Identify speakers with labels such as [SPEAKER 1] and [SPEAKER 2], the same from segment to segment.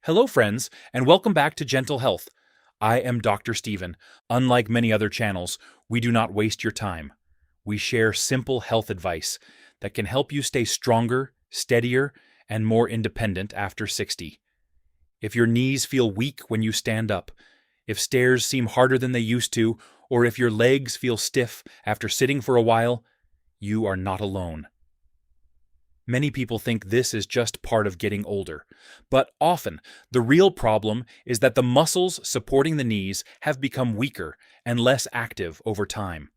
[SPEAKER 1] Hello, friends, and welcome back to Gentle Health. I am Dr. Steven. Unlike many other channels, we do not waste your time. We share simple health advice that can help you stay stronger, steadier, and more independent after 60. If your knees feel weak when you stand up, if stairs seem harder than they used to, or if your legs feel stiff after sitting for a while, you are not alone. Many people think this is just part of getting older, but often the real problem is that the muscles supporting the knees have become weaker and less active over time.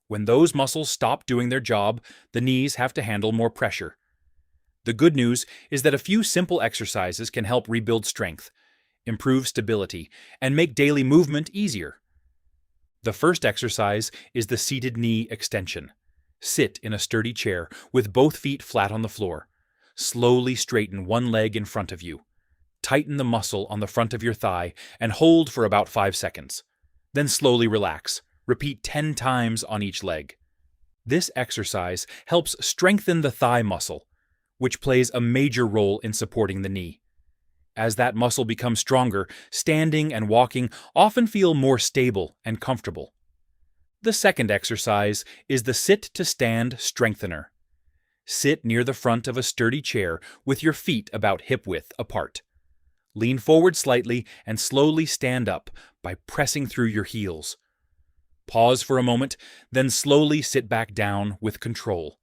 [SPEAKER 1] When those muscles stop doing their job, the knees have to handle more pressure. The good news is that a few simple exercises can help rebuild strength, improve stability, and make daily movement easier. The first exercise is the seated knee extension. Sit in a sturdy chair with both feet flat on the floor. Slowly straighten one leg in front of you. Tighten the muscle on the front of your thigh and hold for about 5 seconds. Then slowly relax. Repeat 10 times on each leg. This exercise helps strengthen the thigh muscle, which plays a major role in supporting the knee. As that muscle becomes stronger, standing and walking often feel more stable and comfortable. The second exercise is the sit-to-stand strengthener. Sit near the front of a sturdy chair with your feet about hip-width apart. Lean forward slightly and slowly stand up by pressing through your heels. Pause for a moment, then slowly sit back down with control.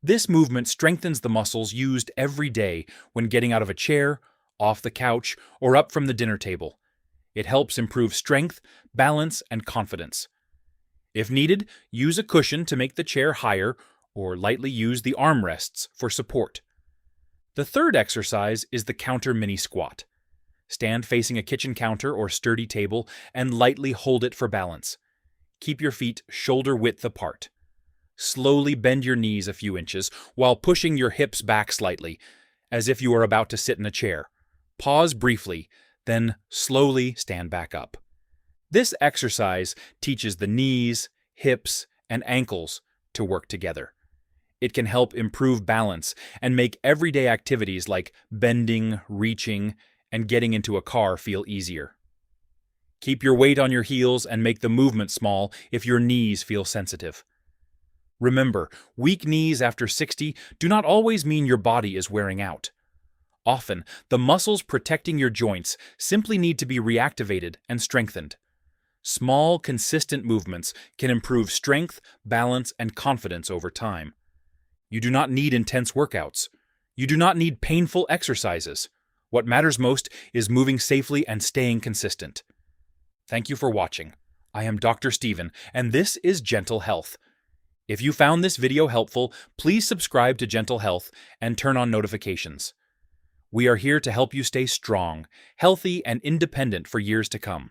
[SPEAKER 1] This movement strengthens the muscles used every day when getting out of a chair, off the couch, or up from the dinner table. It helps improve strength, balance, and confidence. If needed, use a cushion to make the chair higher or lightly use the armrests for support. The third exercise is the counter mini squat. Stand facing a kitchen counter or sturdy table and lightly hold it for balance. Keep your feet shoulder width apart. Slowly bend your knees a few inches while pushing your hips back slightly, as if you are about to sit in a chair. Pause briefly, then slowly stand back up. This exercise teaches the knees, hips, and ankles to work together. It can help improve balance and make everyday activities like bending, reaching, and getting into a car feel easier. Keep your weight on your heels and make the movement small if your knees feel sensitive. Remember, weak knees after 60 do not always mean your body is wearing out. Often, the muscles protecting your joints simply need to be reactivated and strengthened. Small, consistent movements can improve strength, balance, and confidence over time. You do not need intense workouts. You do not need painful exercises. What matters most is moving safely and staying consistent. Thank you for watching. I am Dr. Steven, and this is Gentle Health. If you found this video helpful, please subscribe to Gentle Health and turn on notifications. We are here to help you stay strong, healthy, and independent for years to come.